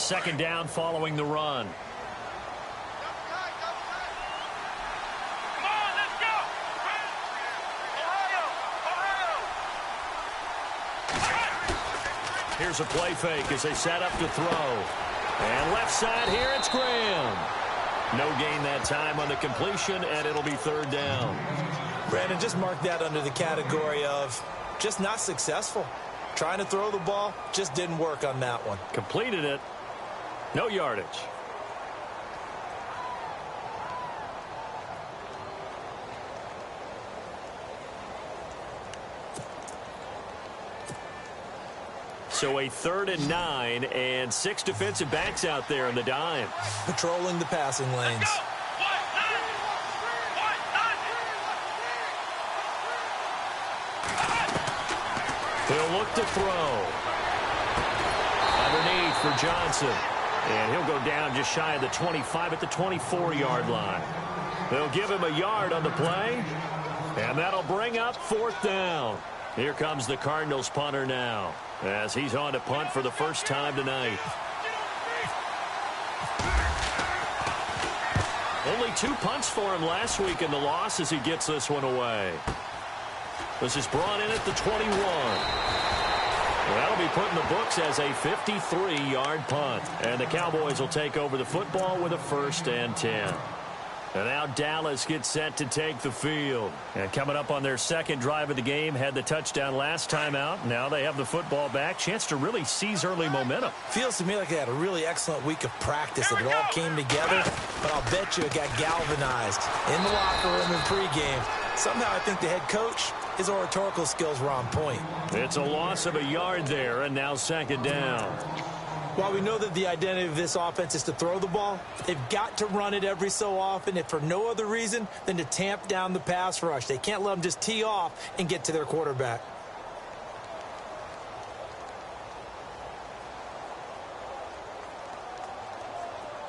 second down following the run. Here's a play fake as they set up to throw. And left side here, it's Graham. No gain that time on the completion, and it'll be third down. Brandon, just mark that under the category of just not successful. Trying to throw the ball, just didn't work on that one. Completed it. No yardage. So a 3rd and 9 and 6 defensive backs out there in the dime. Patrolling the passing lanes. He'll look to throw. Underneath for Johnson. And he'll go down just shy of the 25 at the 24-yard line. They'll give him a yard on the play. And that'll bring up 4th down. Here comes the Cardinals punter now, as he's on to punt for the first time tonight. Only 2 punts for him last week in the loss as he gets this one away. This is brought in at the 21. That'll be put in the books as a 53-yard punt. And the Cowboys will take over the football with a 1st and 10. And now Dallas gets set to take the field. And coming up on their second drive of the game, had the touchdown last time out. Now they have the football back. Chance to really seize early momentum. Feels to me like they had a really excellent week of practice. It all came together, but I'll bet you it got galvanized in the locker room in pregame. Somehow I think the head coach, his oratorical skills were on point. It's a loss of a yard there, and now second down. While we know that the identity of this offense is to throw the ball, they've got to run it every so often, if for no other reason than to tamp down the pass rush. They can't let them just tee off and get to their quarterback.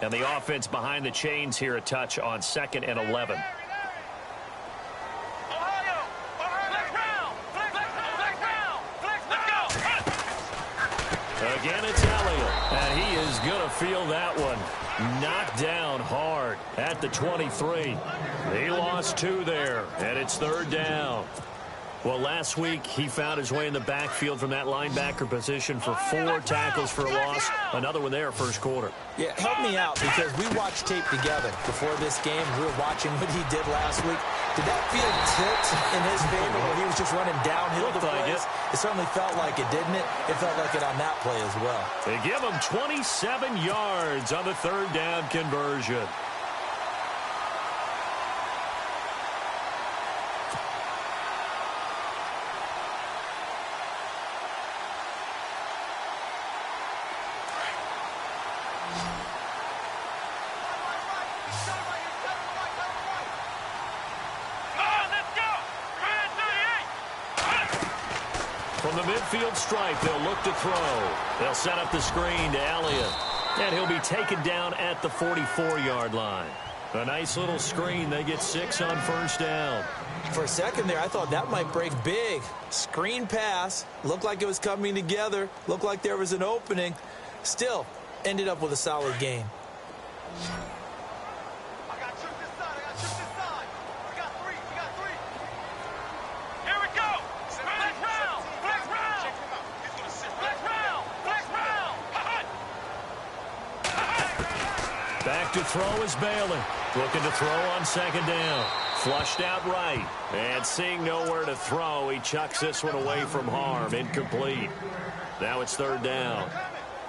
And the offense behind the chains here, a touch on 2nd and 11. Again, it's Elliott, and he is going to feel that one. Knocked down hard at the 23. He lost 2 there, and it's 3rd down. Well, last week, he found his way in the backfield from that linebacker position for 4 tackles for a loss. Another one there, first quarter. Yeah, help me out, because we watched tape together before this game. We were watching what he did last week. Did that field tilt in his favor where he was just running downhill to plays? It certainly felt like it, didn't it? It felt like it on that play as well. They give him 27 yards on the 3rd down conversion. From the midfield stripe, they'll look to throw. They'll set up the screen to Elliott. And he'll be taken down at the 44-yard line. A nice little screen. They get 6 on 1st down. For a second there, I thought that might break big. Screen pass. Looked like it was coming together. Looked like there was an opening. Still, ended up with a solid gain. Back to throw is Bailey. Looking to throw on 2nd down. Flushed out right. And seeing nowhere to throw, he chucks this one away from harm. Incomplete. Now it's 3rd down.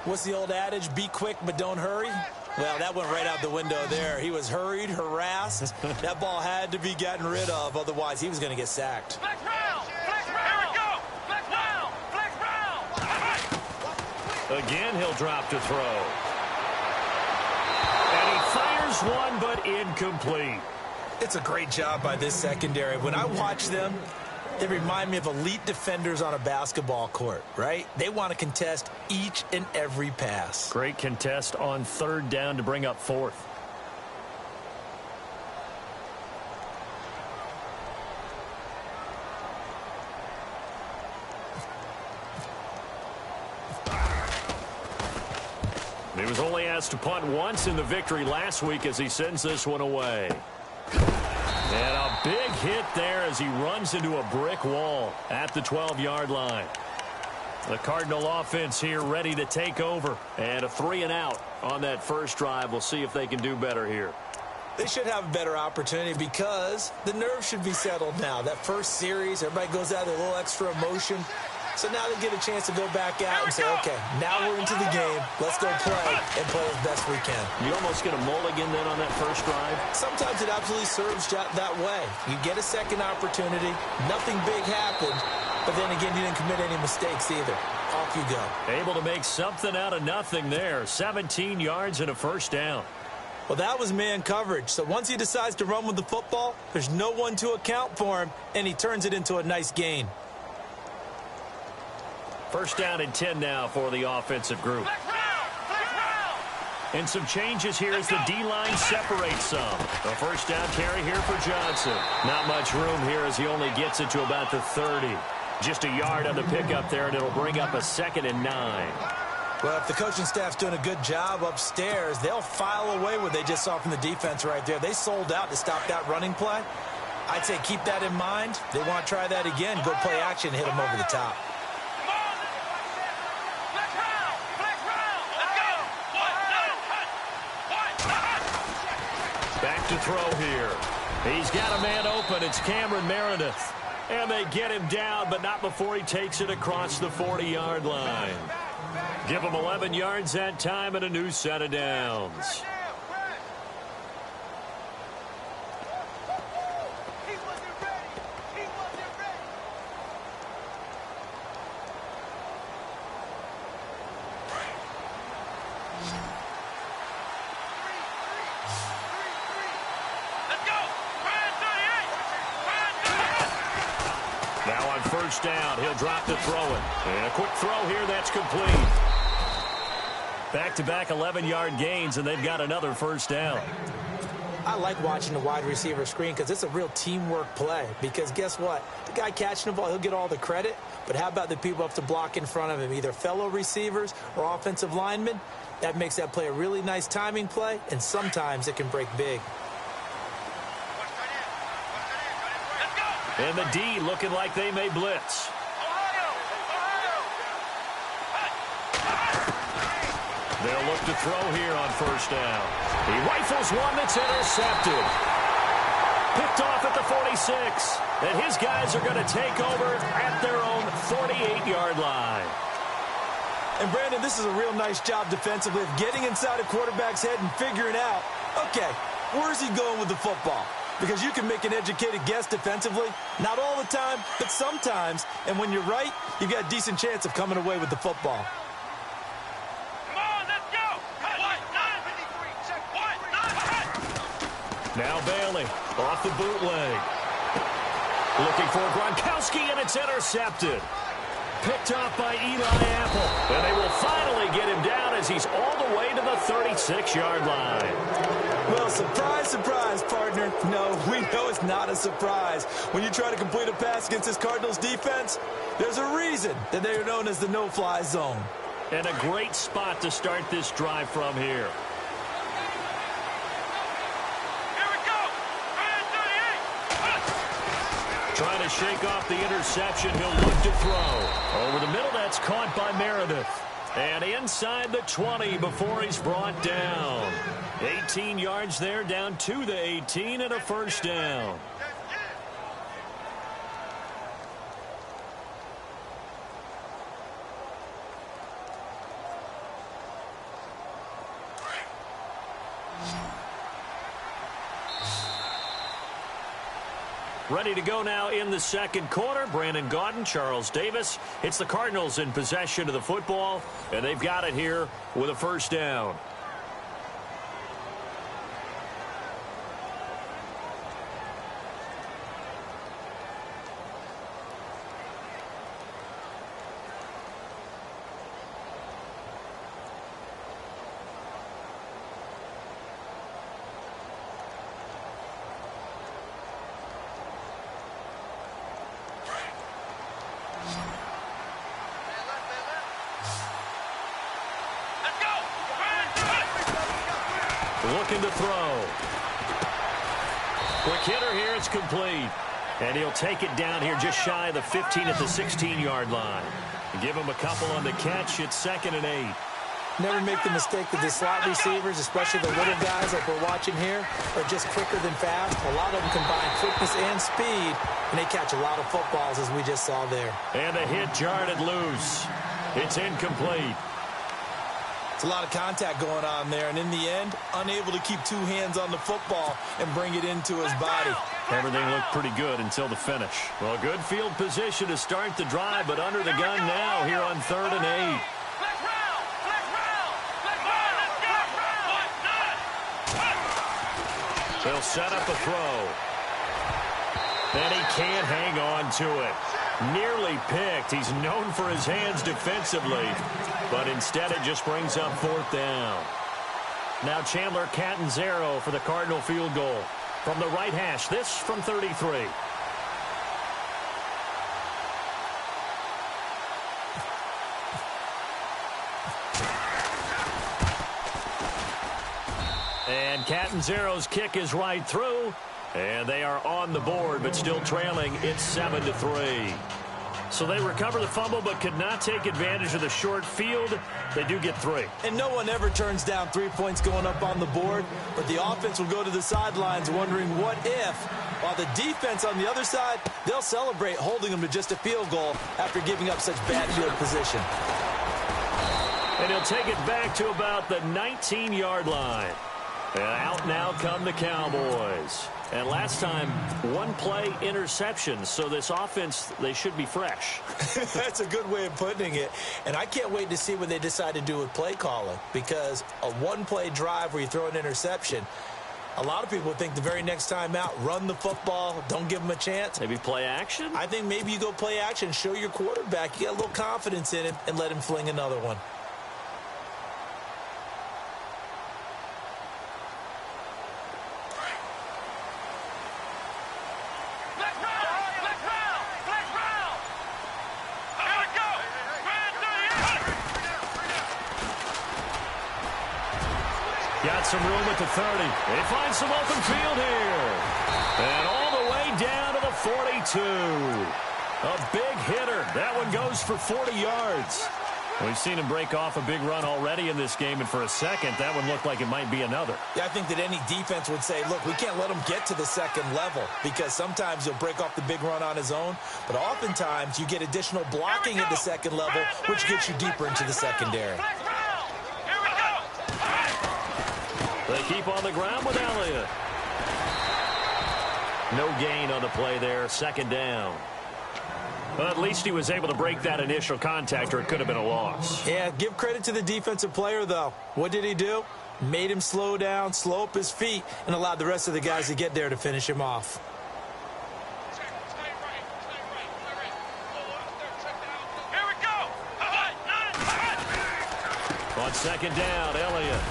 What's the old adage? Be quick, but don't hurry? Well, that went right out the window there. He was hurried, harassed. That ball had to be gotten rid of. Otherwise, he was going to get sacked. Flex round! Flex round! Here we go! Flex round! Flex round! Again, he'll drop to throw. And he fires one, but incomplete. It's a great job by this secondary. When I watch them, they remind me of elite defenders on a basketball court, right? They want to contest each and every pass. Great contest on 3rd down to bring up 4th. He was only asked to punt once in the victory last week as he sends this one away. And a big hit there as he runs into a brick wall at the 12-yard line. The Cardinal offense here ready to take over. And a 3-and-out on that first drive. We'll see if they can do better here. They should have a better opportunity because the nerves should be settled now. That first series, everybody goes out with a little extra emotion. So now they get a chance to go back out and say, okay, now we're into the game. Let's go play and play as best we can. You almost get a mulligan then on that first drive? Sometimes it absolutely serves that way. You get a second opportunity. Nothing big happened. But then again, you didn't commit any mistakes either. Off you go. Able to make something out of nothing there. 17 yards and a first down. Well, that was man coverage. So once he decides to run with the football, there's no one to account for him, and he turns it into a nice gain. First down and 10 now for the offensive group. And some changes here as the D-line separates some. A first down carry here for Johnson. Not much room here as he only gets it to about the 30. Just a yard on the pickup there, and it'll bring up a 2nd and 9. Well, if the coaching staff's doing a good job upstairs, they'll file away what they just saw from the defense right there. They sold out to stop that running play. I'd say keep that in mind. They want to try that again, go play action, hit them over the top. Back to throw here. He's got a man open. It's Cameron Meredith. And they get him down, but not before he takes it across the 40-yard line. Give him 11 yards that time and a new set of downs. First down, he'll drop to throw it. And a quick throw here, that's complete. Back-to-back 11-yard gains, and they've got another first down. I like watching the wide receiver screen because it's a real teamwork play. Because guess what? The guy catching the ball, he'll get all the credit. But how about the people up to block in front of him, either fellow receivers or offensive linemen? That makes that play a really nice timing play, and sometimes it can break big. And the D looking like they may blitz. They'll look to throw here on first down. He rifles one that's intercepted. Picked off at the 46. And his guys are going to take over at their own 48-yard line. And, Brandon, this is a real nice job defensively of getting inside a quarterback's head and figuring out, okay, where's he going with the football? Because you can make an educated guess defensively. Not all the time, but sometimes. And when you're right, you've got a decent chance of coming away with the football. Come on, let's go. Now Bailey off the bootleg. Looking for Gronkowski, and it's intercepted. Picked off by Eli Apple. And they will finally get him down as he's all the way to the 36-yard line. Well, surprise, surprise, partner. No, we know it's not a surprise. When you try to complete a pass against this Cardinals defense, there's a reason that they are known as the no-fly zone. And a great spot to start this drive from here. Here we go. Trying to shake off the interception. He'll look to throw. Over the middle, that's caught by Meredith. And inside the 20 before he's brought down. 18 yards there, down to the 18, and a first down. Ready to go now in the second quarter. Brandon Gaudin, Charles Davis. It's the Cardinals in possession of the football, and they've got it here with a first down. Let's go. Looking to throw. Quick hitter here. It's complete. And he'll take it down here just shy of the 15 at the 16-yard line. Give him a couple on the catch. It's 2nd and 8. Never make the mistake that the slot receivers, especially the little guys like we're watching here, are just quicker than fast. A lot of them combine quickness and speed, and they catch a lot of footballs, as we just saw there. And the hit jarred it loose. It's incomplete. It's a lot of contact going on there, and in the end, unable to keep two hands on the football and bring it into his body. Everything looked pretty good until the finish. Well, good field position to start the drive, but under the gun now here on 3rd and 8. They'll set up a throw. And he can't hang on to it. Nearly picked. He's known for his hands defensively, but instead it just brings up 4th down. Now Chandler Catanzaro for the Cardinal field goal. From the right hash, this from 33. And Catanzaro's kick is right through. And they are on the board, but still trailing. It's 7-3. So they recover the fumble, but could not take advantage of the short field. They do get 3. And no one ever turns down 3 points going up on the board, but the offense will go to the sidelines wondering what if, while the defense on the other side, they'll celebrate holding them to just a field goal after giving up such bad field position. And he'll take it back to about the 19-yard line. And out now come the Cowboys. And last time, one-play interception. So this offense, they should be fresh. That's a good way of putting it. And I can't wait to see what they decide to do with play calling. Because a one-play drive where you throw an interception, a lot of people think the very next time out, run the football, don't give them a chance. Maybe play action? I think maybe you go play action, show your quarterback, you got a little confidence in him, and let him fling another one. Got some room at the 30. They find some open field here. And all the way down to the 42. A big hitter. That one goes for 40 yards. We've seen him break off a big run already in this game, and for a second, that one looked like it might be another. Yeah, I think that any defense would say, look, we can't let him get to the second level because sometimes he'll break off the big run on his own, but oftentimes you get additional blocking at the second level, which gets you deeper into the secondary. They keep on the ground with Elliott. No gain on the play there. 2nd down. Well, at least he was able to break that initial contact, or it could have been a loss. Yeah, give credit to the defensive player, though. What did he do? Made him slow down, slow up his feet, and allowed the rest of the guys to get there to finish him off. Here we go. On 2nd down, Elliott.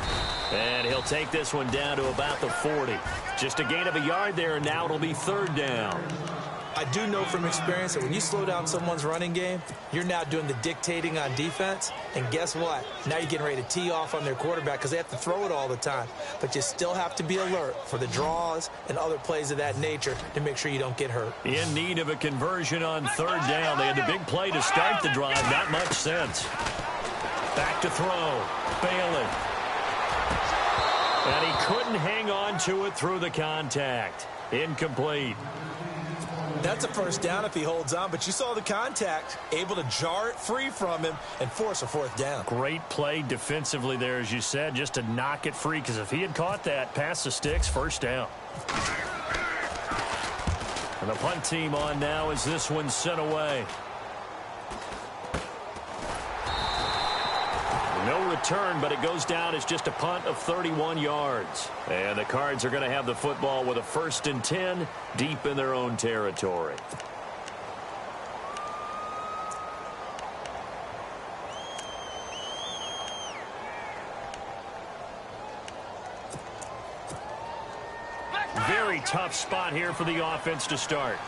And he'll take this one down to about the 40. Just a gain of a yard there, and now it'll be 3rd down. I do know from experience that when you slow down someone's running game, you're now doing the dictating on defense. And guess what? Now you're getting ready to tee off on their quarterback because they have to throw it all the time. But you still have to be alert for the draws and other plays of that nature to make sure you don't get hurt. In need of a conversion on 3rd down. They had the big play to start the drive. Not much sense. Back to throw. Bailey. And he couldn't hang on to it through the contact. Incomplete. That's a 1st down if he holds on, but you saw the contact, able to jar it free from him and force a 4th down. Great play defensively there, as you said, just to knock it free, because if he had caught that, past the sticks, 1st down. And the punt team on now as this one's sent away. No return, but it goes down as just a punt of 31 yards. And the Cards are going to have the football with a 1st and 10 deep in their own territory. Very tough spot here for the offense to start.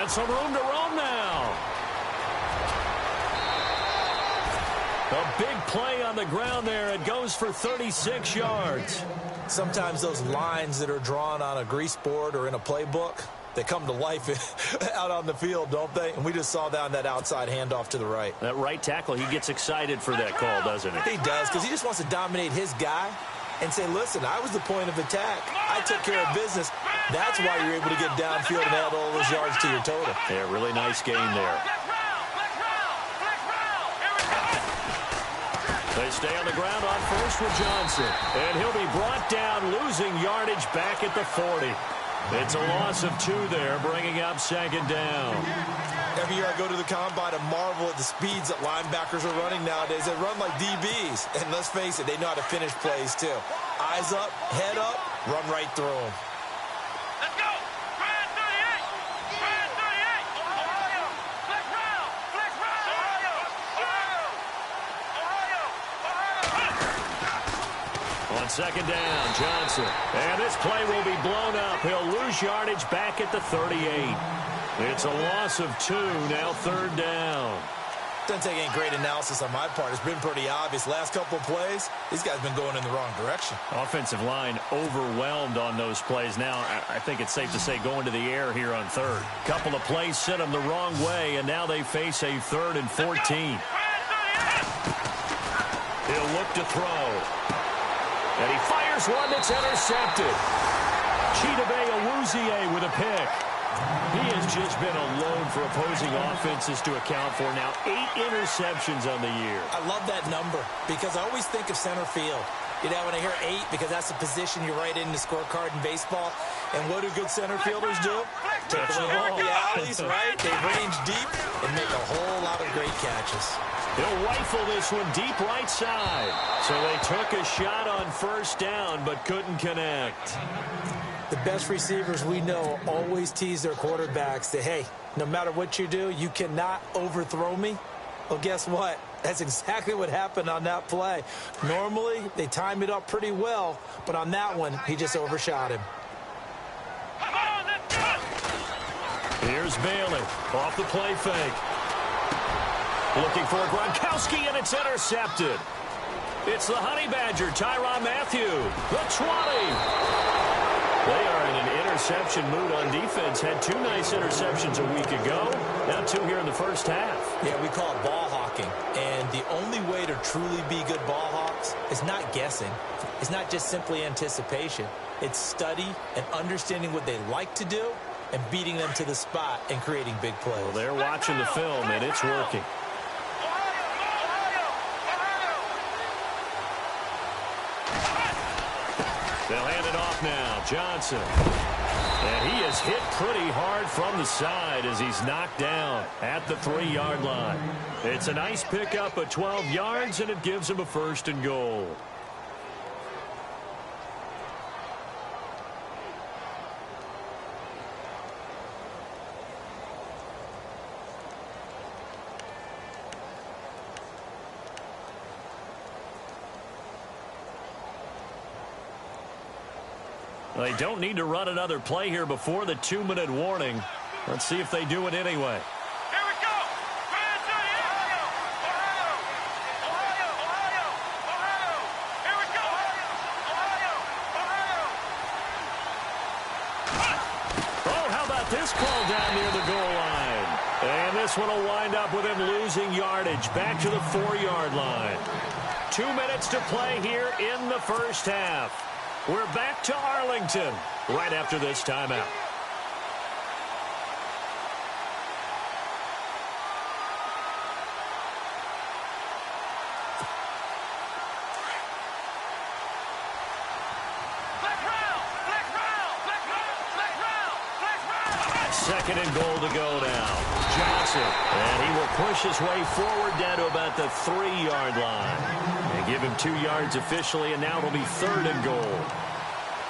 And some room to roam now. A big play on the ground there. It goes for 36 yards. Sometimes those lines that are drawn on a grease board or in a playbook, they come to life out on the field, don't they? And we just saw that on that outside handoff to the right. That right tackle, he gets excited for that call, doesn't he? He does, because he just wants to dominate his guy and say, listen, I was the point of attack. I took care of business. That's why you're able to get downfield and add all those yards to your total. Yeah, really nice game there. They stay on the ground on first with Johnson. And he'll be brought down, losing yardage back at the 40. It's a loss of 2 there, bringing up second down. Every year I go to the combine and marvel at the speeds that linebackers are running nowadays. They run like DBs. And let's face it, they know how to finish plays too. Eyes up, head up, run right through them. Let's go. Brand 38. Brand 38. Ohio. Flex round. Flex round. Ohio. Ohio. Ohio. On second down, Johnson. And this play will be blown up. He'll lose yardage back at the 38. It's a loss of 2, now third down. Doesn't take any great analysis on my part. It's been pretty obvious. Last couple of plays, these guys have been going in the wrong direction. Offensive line overwhelmed on those plays. Now, I think it's safe to say going to the air here on third. Couple of plays sent them the wrong way, and now they face a 3rd and 14. He'll look to throw. And he fires one that's intercepted. Chidobe Awuzie with a pick. He has just been a load for opposing offenses to account for. Now 8 interceptions on the year. I love that number because I always think of center field. You know, when I hear 8, because that's the position you write in the scorecard in baseball. And what do good center fielders do? Take away the alleys, right? They range deep and make a whole lot of great catches. He'll rifle this one deep right side. So they took a shot on first down but couldn't connect. The best receivers we know always tease their quarterbacks that, hey, no matter what you do, you cannot overthrow me. Well, guess what? That's exactly what happened on that play. Normally, they time it up pretty well, but on that one, he just overshot him. Here's Bailey off the play fake. Looking for Gronkowski, and it's intercepted. It's the Honey Badger, Tyrann Mathieu, the 20. They are in an interception mood on defense. Had 2 nice interceptions a week ago. Now 2 here in the first half. Yeah, we call it ball hawking. And the only way to truly be good ball hawks is not guessing. It's not just simply anticipation. It's study and understanding what they like to do and beating them to the spot and creating big plays. Well, they're watching the film, and it's working. They'll hand it off now. Johnson. And he is hit pretty hard from the side as he's knocked down at the 3-yard line. It's a nice pickup of 12 yards, and it gives him a 1st and goal. They don't need to run another play here before the 2-minute warning. Let's see if they do it anyway. Here we go. Brand 38. Ohio. Ohio. Ohio. Ohio. Here we go. Ohio. Ohio. Oh, how about this call down near the goal line? And this one will wind up with him losing yardage back to the 4-yard line. 2 minutes to play here in the first half. We're back to Arlington right after this timeout. Second and goal to go now. Johnson, and he will push his way forward down to about the 3-yard line. They give him 2 yards officially, and now it'll be 3rd and goal.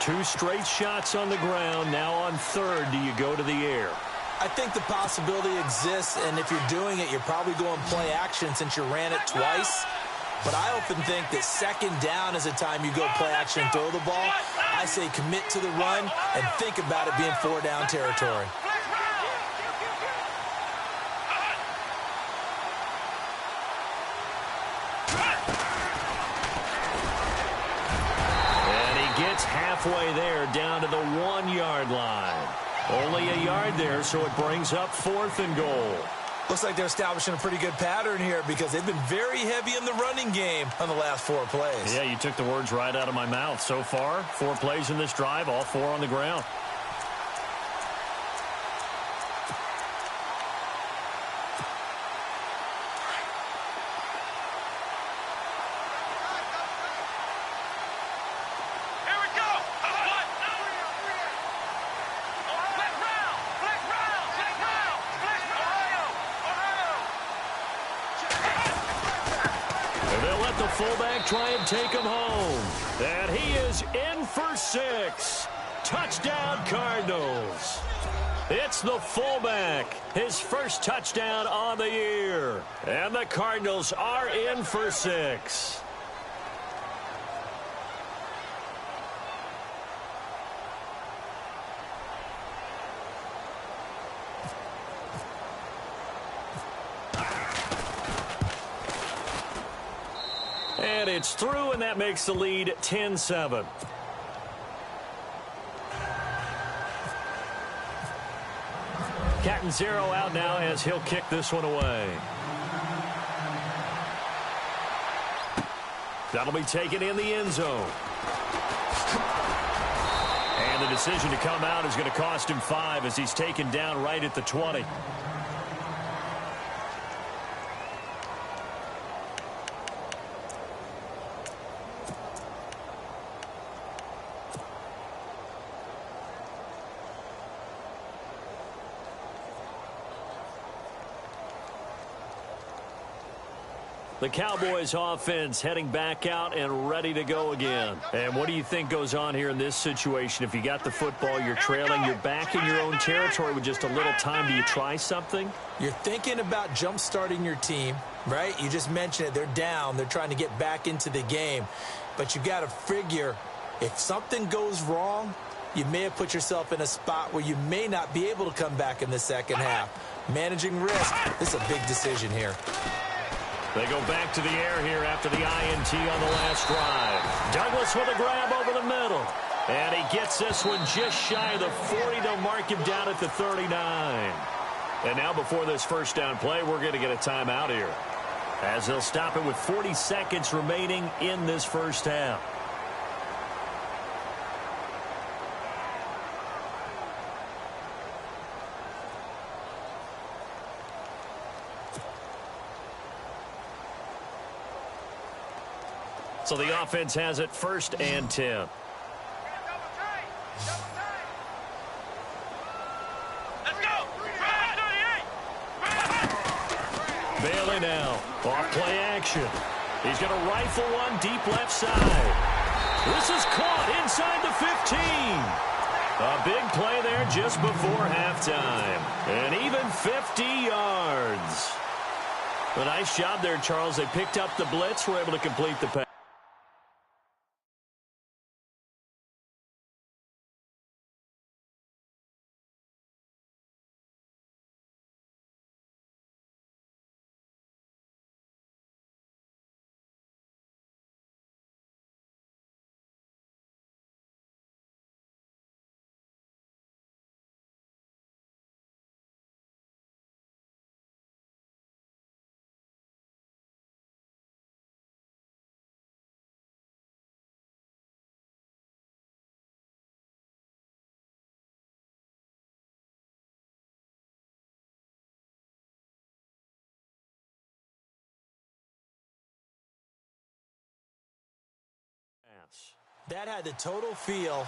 2 straight shots on the ground. Now on 3rd, do you go to the air? I think the possibility exists, and if you're doing it, you're probably going play action since you ran it twice. But I often think that 2nd down is the time you go play action and throw the ball. I say commit to the run and think about it being 4-down territory. halfway there, down to the 1-yard line. Only a yard there, so it brings up 4th and goal. Looks like they're establishing a pretty good pattern here because they've been very heavy in the running game on the last 4 plays. Yeah, you took the words right out of my mouth. So far, 4 plays in this drive, all 4 on the ground. Fullback try and take him home. And he is in for 6. Touchdown, Cardinals. It's the fullback. His first touchdown on the year. And the Cardinals are in for 6. And it's through, and that makes the lead 10-7. Catanzaro out now as he'll kick this one away. That'll be taken in the end zone. And the decision to come out is going to cost him 5 as he's taken down right at the 20. The Cowboys offense heading back out and ready to go again. And what do you think goes on here in this situation? If you got the football, you're trailing, you're back in your own territory with just a little time. Do you try something? You're thinking about jump-starting your team, right? You just mentioned it. They're down. They're trying to get back into the game. But you got to figure if something goes wrong, you may have put yourself in a spot where you may not be able to come back in the second half. Managing risk, this is a big decision here. They go back to the air here after the INT on the last drive. Douglas with a grab over the middle. And he gets this one just shy of the 40. They'll mark him down at the 39. And now before this first down play, we're going to get a timeout here, as they'll stop it with 40 seconds remaining in this first half. So the offense has it 1st and 10. Bailey now, off play action. He's going to rifle one deep left side. This is caught inside the 15. A big play there just before halftime. And even 50 yards. A nice job there, Charles. They picked up the blitz, were able to complete the pass. That had the total feel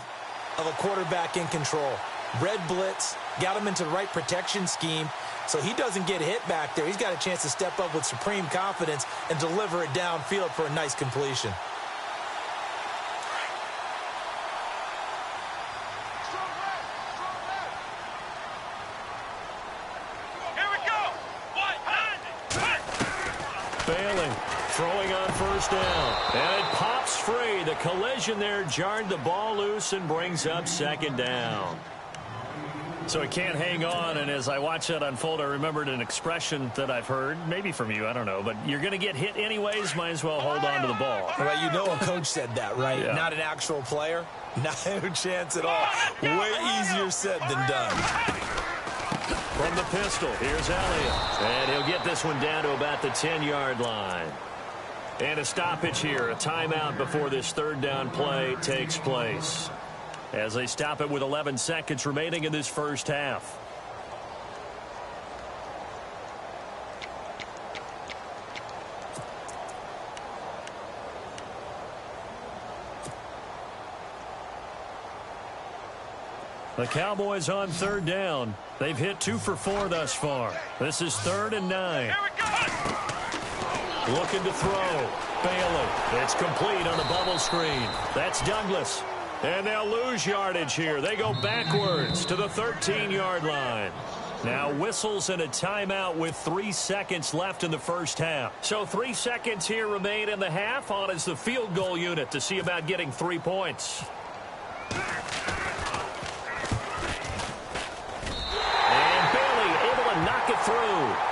of a quarterback in control. Red blitz, got him into the right protection scheme, so he doesn't get hit back there. He's got a chance to step up with supreme confidence and deliver it downfield for a nice completion. Here we go. Failing. Throwing on first down. And it pops free. The collision there jarred the ball loose and brings up 2nd down. So he can't hang on, and as I watch that unfold, I remembered an expression that I've heard, maybe from you, I don't know, but you're going to get hit anyways, might as well hold on to the ball. Well, you know a coach said that, right? Yeah. Not an actual player. No chance at all. Way easier said than done. From the pistol, here's Elliott, and he'll get this one down to about the 10-yard line. And a stoppage here, a timeout before this third down play takes place, as they stop it with 11 seconds remaining in this first half. The Cowboys on third down. They've hit 2 for 4 thus far. This is 3rd and 9. Here we go. Looking to throw. Bailey. It's complete on the bubble screen. That's Douglas. And they'll lose yardage here. They go backwards to the 13-yard line. Now whistles and a timeout with 3 seconds left in the first half. So 3 seconds here remain in the half. On is the field goal unit to see about getting 3 points. And Bailey able to knock it through.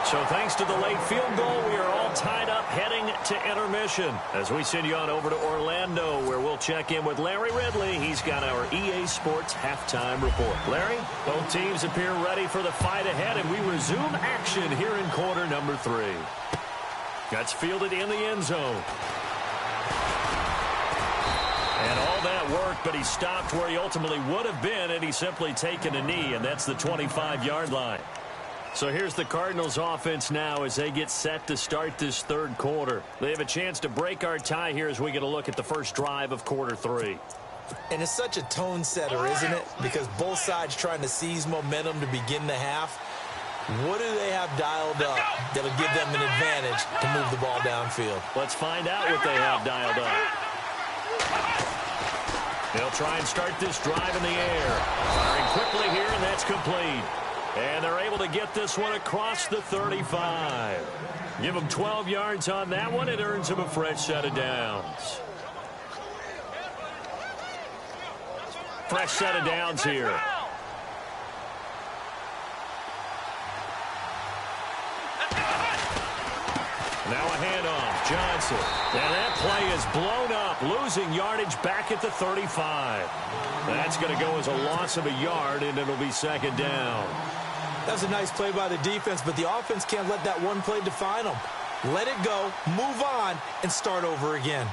So thanks to the late field goal, we are all tied up heading to intermission as we send you on over to Orlando, where we'll check in with Larry Ridley. He's got our EA Sports halftime report. Larry, both teams appear ready for the fight ahead, and we resume action here in quarter number 3. That's fielded in the end zone. And all that work, but he stopped where he ultimately would have been had he simply taken a knee, and that's the 25-yard line. So here's the Cardinals offense now as they get set to start this third quarter. They have a chance to break our tie here as we get a look at the first drive of quarter 3. And it's such a tone setter, isn't it? Because both sides trying to seize momentum to begin the half. What do they have dialed up that'll give them an advantage to move the ball downfield? Let's find out what they have dialed up. They'll try and start this drive in the air. Firing quickly here, and that's complete. And they're able to get this one across the 35. Give them 12 yards on that one. It earns them a fresh set of downs. Fresh set of downs here. Now a handoff. Johnson. And that play is blown up, losing yardage back at the 35. That's going to go as a loss of a yard, and it'll be second down. That was a nice play by the defense, but the offense can't let that one play define them. Let it go, move on, and start over again.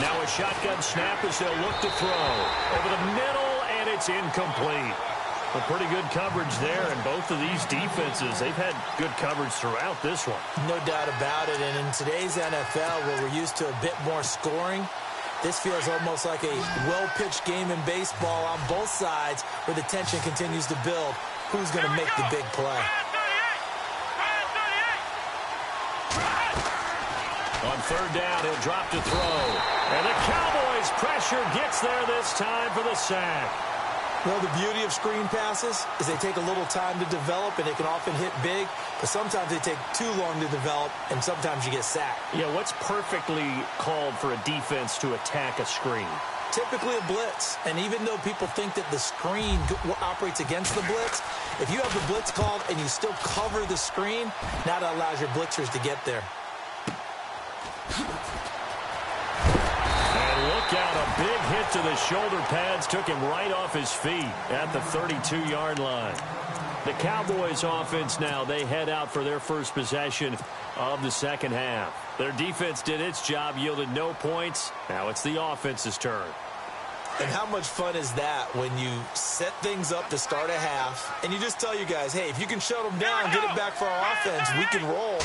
Now a shotgun snap as they'll look to throw. Over the middle, and it's incomplete. A pretty good coverage there, and both of these defenses, they've had good coverage throughout this one. No doubt about it, and in today's NFL, where we're used to a bit more scoring, this feels almost like a well-pitched game in baseball on both sides, where the tension continues to build. Who's going to make the big play? On third down, he'll drop to throw. And the Cowboys' pressure gets there this time for the sack. Well, the beauty of screen passes is they take a little time to develop, and they can often hit big, but sometimes they take too long to develop, and sometimes you get sacked. Yeah, what's perfectly called for a defense to attack a screen? Typically a blitz, and even though people think that the screen operates against the blitz, if you have the blitz called and you still cover the screen, now that allows your blitzers to get there. And look out, a big hit to the shoulder pads took him right off his feet at the 32-yard line. The Cowboys offense now, they head out for their first possession of the second half. Their defense did its job, yielded no points. Now it's the offense's turn. And how much fun is that when you set things up to start a half and you just tell you guys, hey, if you can shut them down, get it back for our offense, we can roll.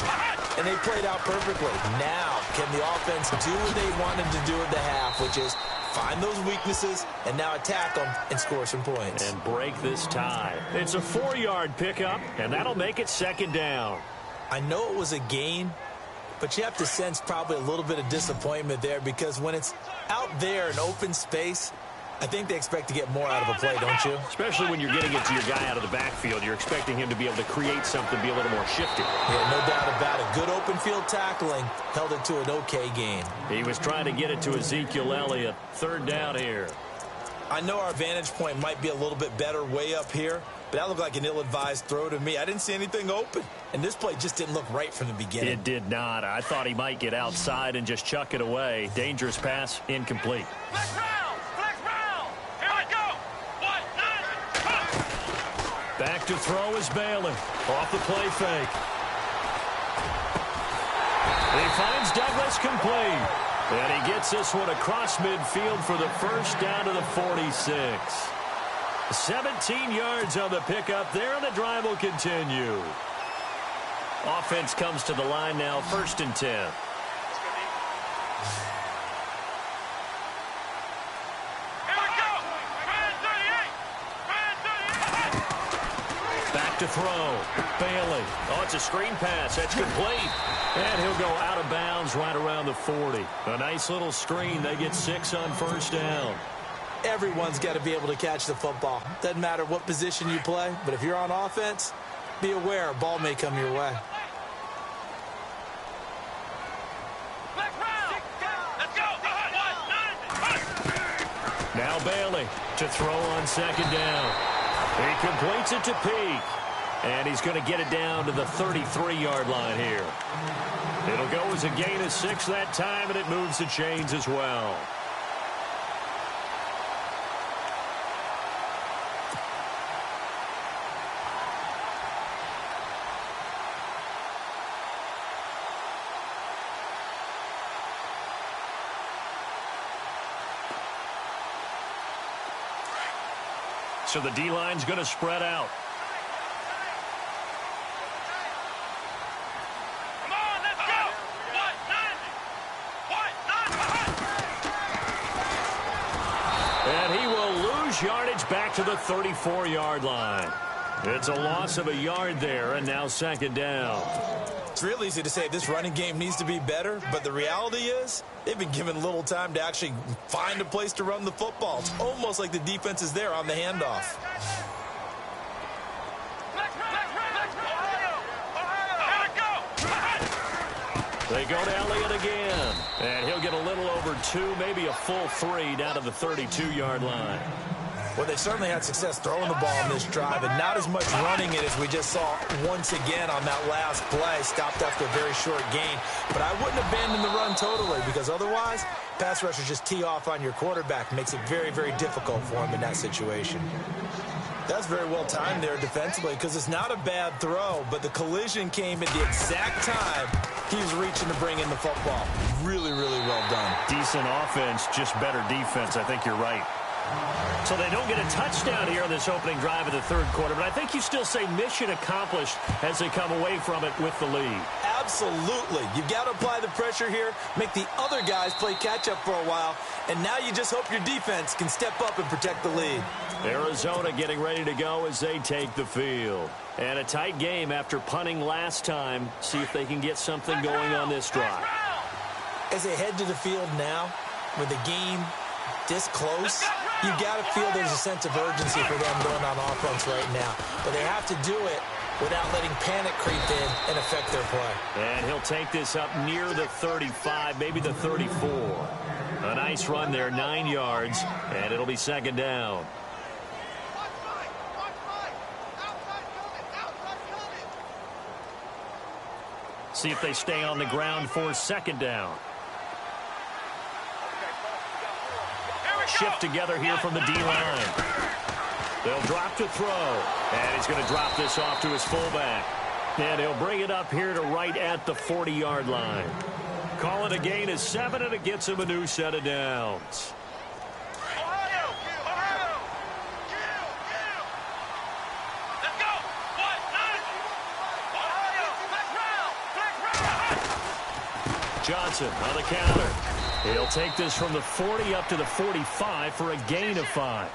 And they played out perfectly. Now, can the offense do what they wanted to do at the half, which is find those weaknesses and now attack them and score some points. And break this tie. It's a 4-yard pickup, and that'll make it second down. I know it was a gain, but you have to sense probably a little bit of disappointment there, because when it's out there in open space, I think they expect to get more out of a play, don't you? Especially when you're getting it to your guy out of the backfield. You're expecting him to be able to create something, be a little more shifty. Yeah, no doubt about it. Good open field tackling held it to an okay gain. He was trying to get it to Ezekiel Elliott. Third down here. I know our vantage point might be a little bit better way up here, but that looked like an ill-advised throw to me. I didn't see anything open, and this play just didn't look right from the beginning. It did not. I thought he might get outside and just chuck it away. Dangerous pass, incomplete. Flex round! Flex round! Here we go! 1, 9, Back to throw is Bailey. Off the play fake. He finds Douglas complete. And he gets this one across midfield for the first down to the 46. 17 yards on the pickup there, and the drive will continue. Offense comes to the line now, 1st and 10. Here we go! Ryan 38! Ryan 38! Back to throw. Bailey. Oh, it's a screen pass. That's complete. And he'll go out of bounds right around the 40. A nice little screen. They get 6 on 1st down. Everyone's got to be able to catch the football. Doesn't matter what position you play, but if you're on offense, be aware a ball may come your way. Flex round! Let's go! 1, 9, Now Bailey to throw on 2nd down. He completes it to Peak. And he's going to get it down to the 33-yard line here. It'll go as a gain of 6 that time, and it moves the chains as well. So the D-line's going to spread out. Come on, let's go! 1, 9, 1, 9. And he will lose yardage back to the 34-yard line. It's a loss of a yard there, and now 2nd down. It's real easy to say this running game needs to be better, but the reality is they've been given little time to actually find a place to run the football. It's almost like the defense is there on the handoff. They go to Elliott again, and he'll get a little over 2, maybe a full 3 down to the 32-yard line. Well, they certainly had success throwing the ball on this drive, and not as much running it as we just saw once again on that last play. Stopped after a very short gain. But I wouldn't abandon the run totally, because otherwise, pass rushers just tee off on your quarterback. Makes it very, very difficult for him in that situation. That's very well timed there defensively, because it's not a bad throw, but the collision came at the exact time he was reaching to bring in the football. Really, really well done. Decent offense, just better defense. I think you're right. So they don't get a touchdown here on this opening drive of the 3rd quarter, but I think you still say mission accomplished as they come away from it with the lead. Absolutely. You've got to apply the pressure here, make the other guys play catch-up for a while, and now you just hope your defense can step up and protect the lead. Arizona getting ready to go as they take the field. And a tight game after punting last time. See if they can get something going on this drive. As they head to the field now, with the game this close, you got to feel there's a sense of urgency for them going on offense right now. But they have to do it without letting panic creep in and affect their play. And he'll take this up near the 35, maybe the 34. A nice run there, 9 yards, and it'll be 2nd down. See if they stay on the ground for 2nd down. Shift together here from the D-line. They'll drop to throw. And he's going to drop this off to his fullback. And he'll bring it up here to right at the 40-yard line. Call it a gain of 7, and it gets him a new set of downs. Ohio! Ohio! Let's go! 1, 9. Ohio! Flex round! Flex round! Johnson on the counter. He'll take this from the 40 up to the 45 for a gain of 5.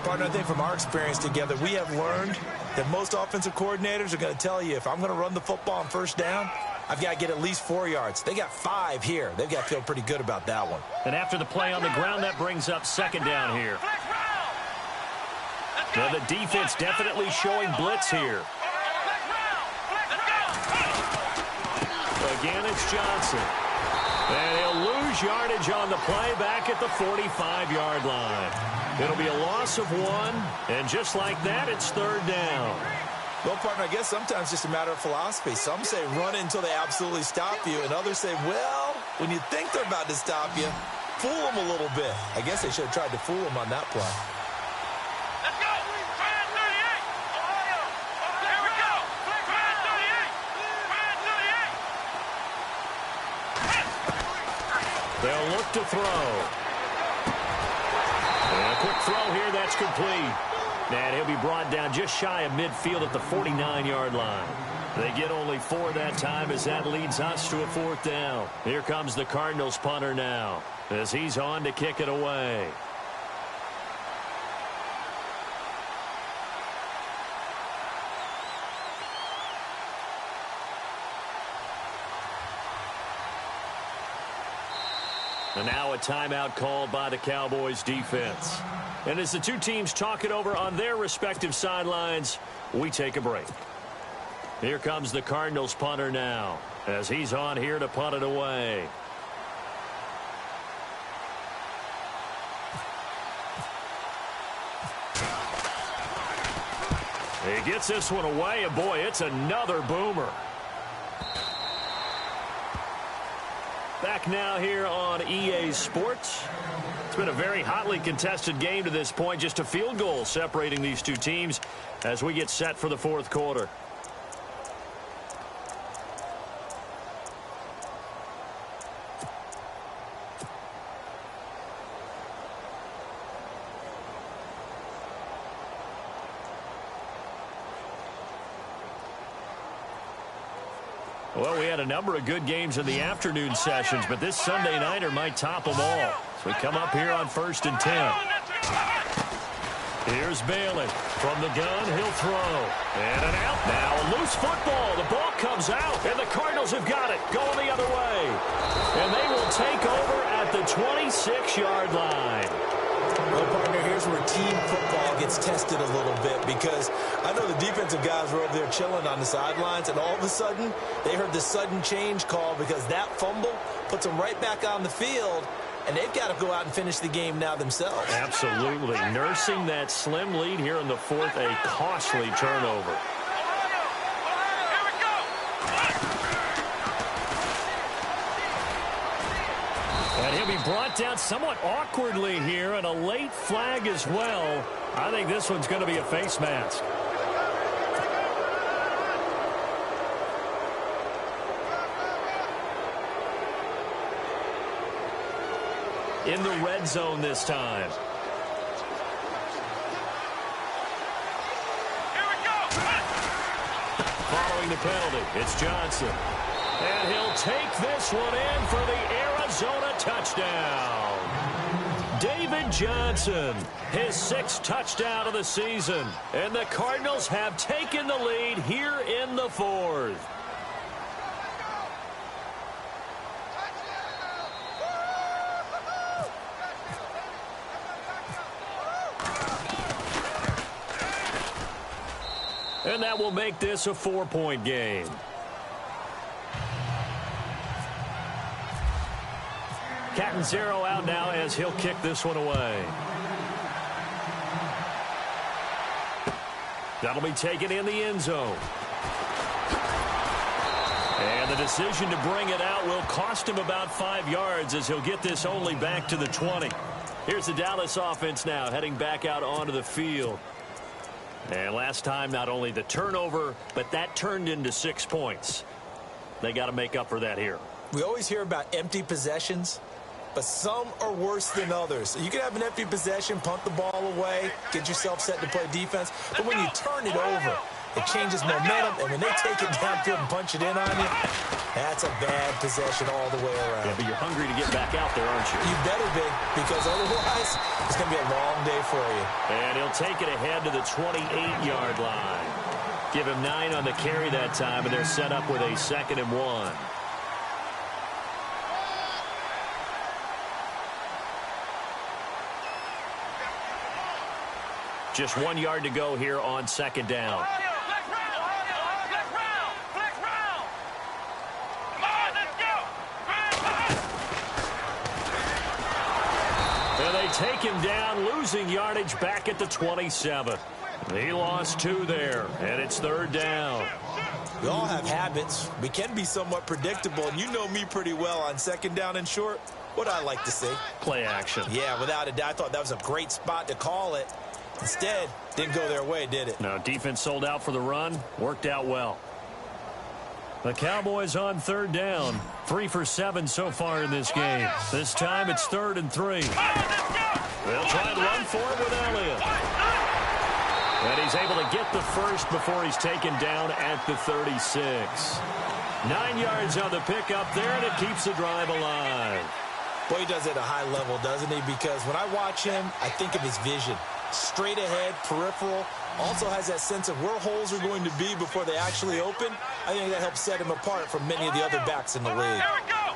Partner, I think from our experience together, we have learned that most offensive coordinators are going to tell you, if I'm going to run the football on 1st down, I've got to get at least 4 yards. They got 5 here. They've got to feel pretty good about that one. And after the play on the ground, that brings up 2nd down here. Flex Now the defense definitely showing blitz here. Again, it's Johnson. And he'll lose yardage on the play back at the 45-yard line. It'll be a loss of 1, and just like that, it's third down. Well, partner, I guess sometimes it's just a matter of philosophy. Some say run it until they absolutely stop you, and others say, well, when you think they're about to stop you, fool them a little bit. I guess they should have tried to fool them on that play. Let's go! Fire 38! Ohio! Here we go! Fire 38! Fire 38! They'll look to throw. And a quick throw here, that's complete. And he'll be brought down just shy of midfield at the 49-yard line. They get only 4 that time as that leads us to a fourth down. Here comes the Cardinals punter now as he's on to kick it away. And now a timeout called by the Cowboys defense. And as the two teams talk it over on their respective sidelines, we take a break. Here comes the Cardinals punter now as he's on here to punt it away. He gets this one away, and boy, it's another boomer. Back now here on EA Sports. It's been a very hotly contested game to this point. Just a field goal separating these two teams as we get set for the fourth quarter. Well, we had a number of good games in the afternoon sessions, but this Sunday nighter might top them all. So we come up here on 1st and 10. Here's Bailey. From the gun, he'll throw. And an out. Now a loose football. The ball comes out, and the Cardinals have got it. Going the other way. And they will take over at the 26-yard line. Well, partner, here's where team football gets tested a little bit because I know the defensive guys were over there chilling on the sidelines, and all of a sudden they heard the sudden change call because that fumble puts them right back on the field, and they've got to go out and finish the game now themselves. Absolutely. Nursing that slim lead here in the fourth, a costly turnover. And he'll be brought down somewhat awkwardly here, and a late flag as well. I think this one's going to be a face mask. In the red zone this time. Here we go! Following the penalty, it's Johnson. And he'll take this one in for the Arizona touchdown. David Johnson, his 6th touchdown of the season. And the Cardinals have taken the lead here in the fourth. And that will make this a 4-point game. Catanzaro out now as he'll kick this one away. That'll be taken in the end zone. And the decision to bring it out will cost him about 5 yards as he'll get this only back to the 20. Here's the Dallas offense now heading back out onto the field. And last time, not only the turnover, but that turned into 6 points. They got to make up for that here. We always hear about empty possessions, but some are worse than others. You can have an empty possession, punt the ball away, get yourself set to play defense, but when you turn it over, it changes momentum, and when they take it downfield and punch it in on you, that's a bad possession all the way around. Yeah, but you're hungry to get back out there, aren't you? You better be, because otherwise it's going to be a long day for you. And he'll take it ahead to the 28-yard line. Give him 9 on the carry that time, and they're set up with a 2nd and 1. Just 1 yard to go here on second down. Flex round. Come on, let's go. And they take him down, losing yardage back at the 27. He lost 2 there, and it's third down. We all have habits. We can be somewhat predictable, and you know me pretty well on second down and short. What I like to see. Play action. Yeah, without a doubt. I thought that was a great spot to call it. Instead, didn't go their way, did it? No, defense sold out for the run. Worked out well. The Cowboys on third down. 3 for 7 so far in this game. This time it's 3rd and 3. They'll try and run for it with Elliott. And he's able to get the first before he's taken down at the 36. 9 yards on the pickup there, and it keeps the drive alive. Boy, he does it at a high level, doesn't he? Because when I watch him, I think of his vision. Straight ahead, peripheral. Also has that sense of where holes are going to be before they actually open. I think that helps set him apart from many of the other backs in the league. Here we go.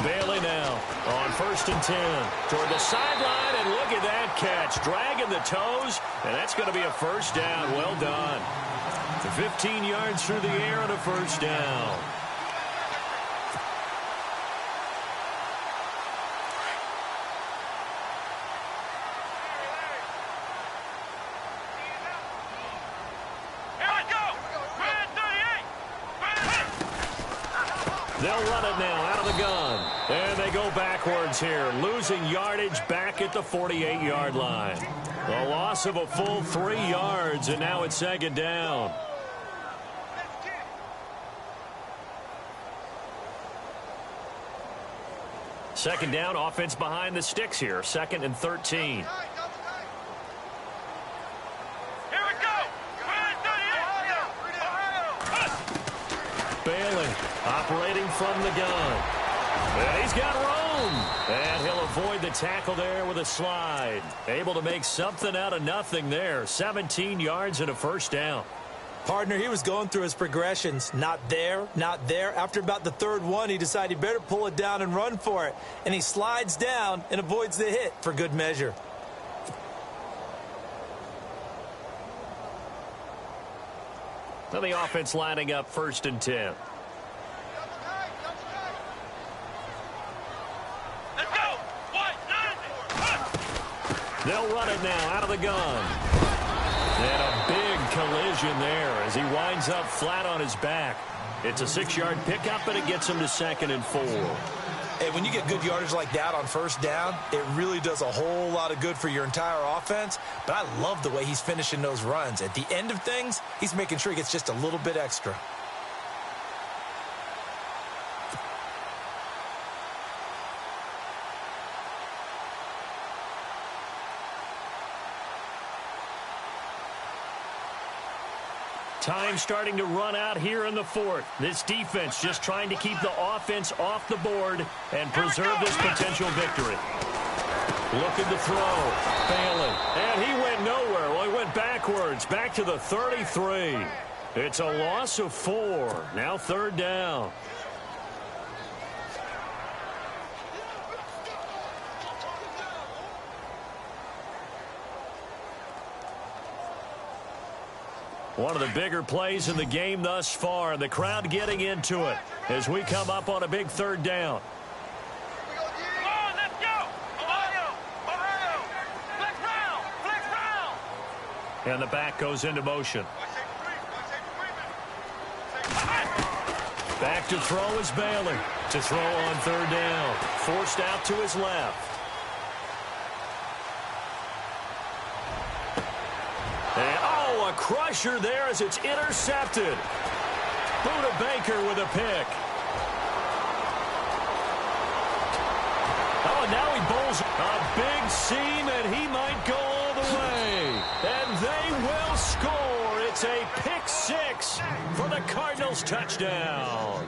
Bailey now on 1st and 10 toward the sideline, and look at that catch. Dragging the toes, and that's going to be a first down. Well done. 15 yards through the air and a first down. They'll run it now out of the gun. And they go backwards here, losing yardage back at the 48-yard line. A loss of a full 3 yards, and now it's second down. Second down, offense behind the sticks here. 2nd and 13. Here we go. Bailey operating from the gun. And he's got room. And he'll avoid the tackle there with a slide. Able to make something out of nothing there. 17 yards and a first down. Partner, he was going through his progressions. Not there, not there. After about the 3rd one, he decided he better pull it down and run for it. And he slides down and avoids the hit for good measure. Now the offense lining up 1st and 10. Let's go. They'll run it now out of the gun. And a big collision there as he winds up flat on his back. It's a 6-yard pickup, and it gets him to 2nd and 4. Hey, when you get good yardage like that on first down, it really does a whole lot of good for your entire offense. But I love the way he's finishing those runs. At the end of things, he's making sure he gets just a little bit extra. Time starting to run out here in the 4th. This defense just trying to keep the offense off the board and preserve this potential victory. Looking to throw. Failing. And he went nowhere. Well, he went backwards. Back to the 33. It's a loss of 4. Now 3rd down. One of the bigger plays in the game thus far, and the crowd getting into it as we come up on a big 3rd down. Come on, let's go. Ohio. Flex round. And the back goes into motion. Back to throw is Bailey. To throw on 3rd down. Forced out to his left. And, a crusher there as it's intercepted. Buda Baker with a pick. Oh, and now he bowls a big seam, and he might go all the way. And they will score. It's a pick 6 for the Cardinals touchdown.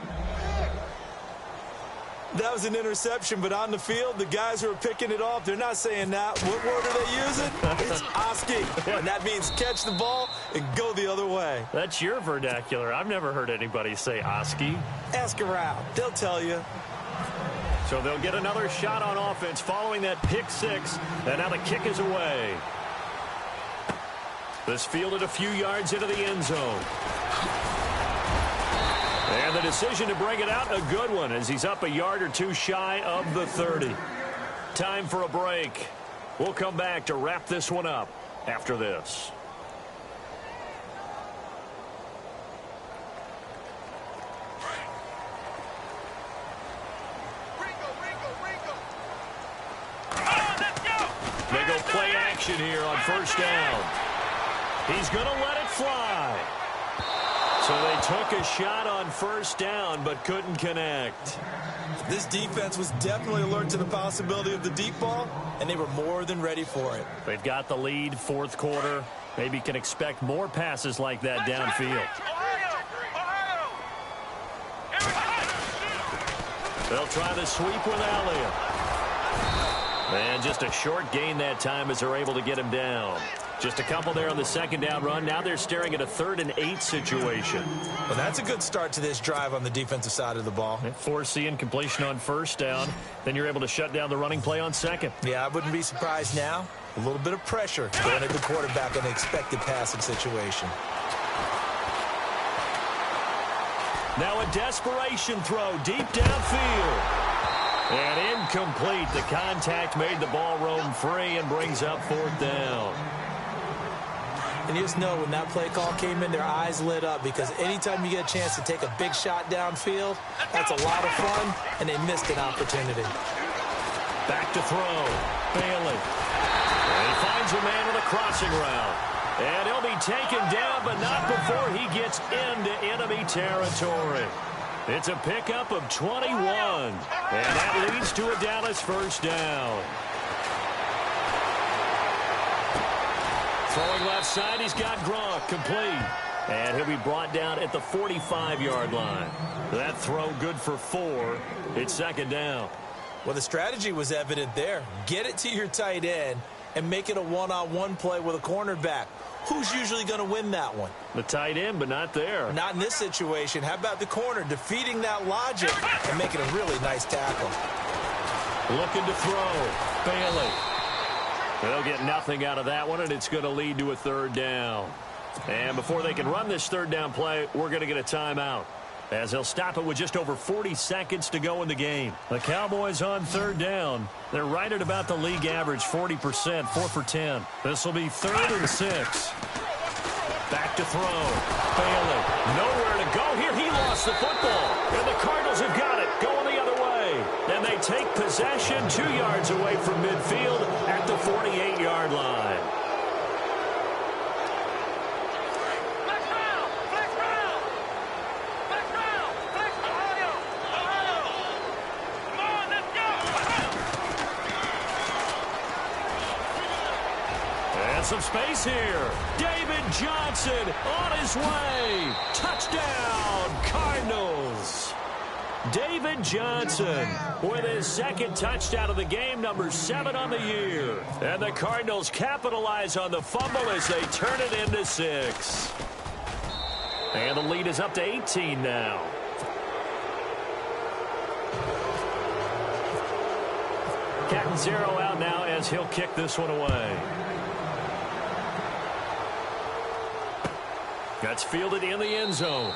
That was an interception, but on the field, the guys who are picking it off, they're not saying that. What word are they using? It's Oski, and that means catch the ball and go the other way. That's your vernacular. I've never heard anybody say Oski. Ask around. They'll tell you. So they'll get another shot on offense following that pick six. And now the kick is away. This fielded a few yards into the end zone. And the decision to bring it out, a good one, as he's up a yard or two shy of the 30. Time for a break. We'll come back to wrap this one up after this. They go play action here on first down. He's going to let it fly. So they took a shot on first down but couldn't connect. This defense was definitely alert to the possibility of the deep ball, and they were more than ready for it. They've got the lead, fourth quarter. Maybe can expect more passes like that downfield. They'll try the sweep with Elliott. And just a short gain that time as they're able to get him down. Just a couple there on the second down run. Now they're staring at a 3rd and 8 situation. Well, that's a good start to this drive on the defensive side of the ball. Forcing completion on first down. Then you're able to shut down the running play on second. Yeah, I wouldn't be surprised now. A little bit of pressure going at the quarterback in an expected passing situation. Now a desperation throw deep downfield. And incomplete. The contact made the ball roam free and brings up 4th down. And you just know when that play call came in, their eyes lit up, because anytime you get a chance to take a big shot downfield, that's a lot of fun, and they missed an opportunity. Back to throw. Bailey. And he finds a man with a crossing route. And he'll be taken down, but not before he gets into enemy territory. It's a pickup of 21. And that leads to a Dallas first down. Throwing left side, he's got Gronk, complete. And he'll be brought down at the 45-yard line. That throw good for 4. It's 2nd down. Well, the strategy was evident there. Get it to your tight end and make it a one-on-one play with a cornerback. Who's usually going to win that one? The tight end, but not there. Not in this situation. How about the corner defeating that logic and making a really nice tackle? Looking to throw. Bailey. They'll get nothing out of that one, and it's going to lead to a 3rd down. And before they can run this 3rd down play, we're going to get a timeout, as they'll stop it with just over 40 seconds to go in the game. The Cowboys on 3rd down. They're right at about the league average, 40%, 4 for 10. This will be 3rd and 6. Back to throw. Bailey. Nowhere to go here. He lost the football. And the Cardinals have got it. Going the other way. And they take possession 2 yards away from midfield at the 48-yard line. Some space here. David Johnson on his way. Touchdown, Cardinals. David Johnson with his 2nd touchdown of the game, number 7 on the year. And the Cardinals capitalize on the fumble as they turn it into 6. And the lead is up to 18 now. Catanzaro out now as he'll kick this one away. That's fielded in the end zone.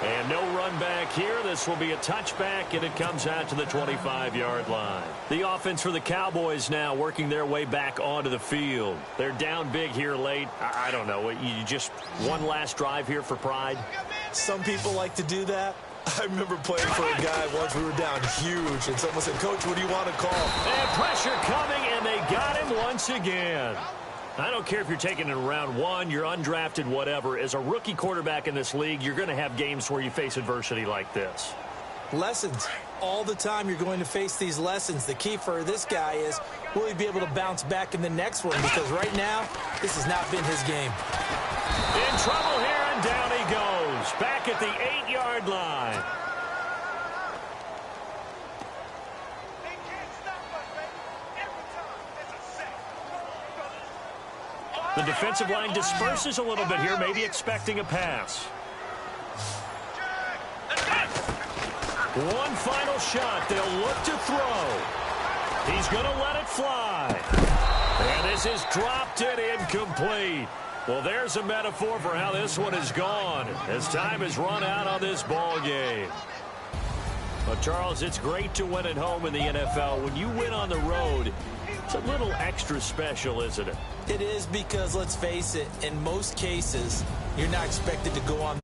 And no run back here. This will be a touchback, and it comes out to the 25-yard line. The offense for the Cowboys now working their way back onto the field. They're down big here late. I don't know. You just one last drive here for pride? Some people like to do that. I remember playing for a guy once. We were down huge, and someone said, "Coach, what do you want to call?" And pressure coming, and they got him once again. I don't care if you're taking it in round 1, you're undrafted, whatever. As a rookie quarterback in this league, you're going to have games where you face adversity like this. Lessons. All the time you're going to face these lessons. The key for this guy is, will he be able to bounce back in the next one? Because right now, this has not been his game. In trouble here, and down he goes. Back at the 8-yard line. The defensive line disperses a little bit here, maybe expecting a pass. One final shot. They'll look to throw. He's going to let it fly. And this is dropped it incomplete. Well, there's a metaphor for how this one is gone as time has run out on this ball game. Well, Charles, it's great to win at home in the NFL. When you win on the road, it's a little extra special, isn't it? It is, because let's face it, in most cases, you're not expected to go on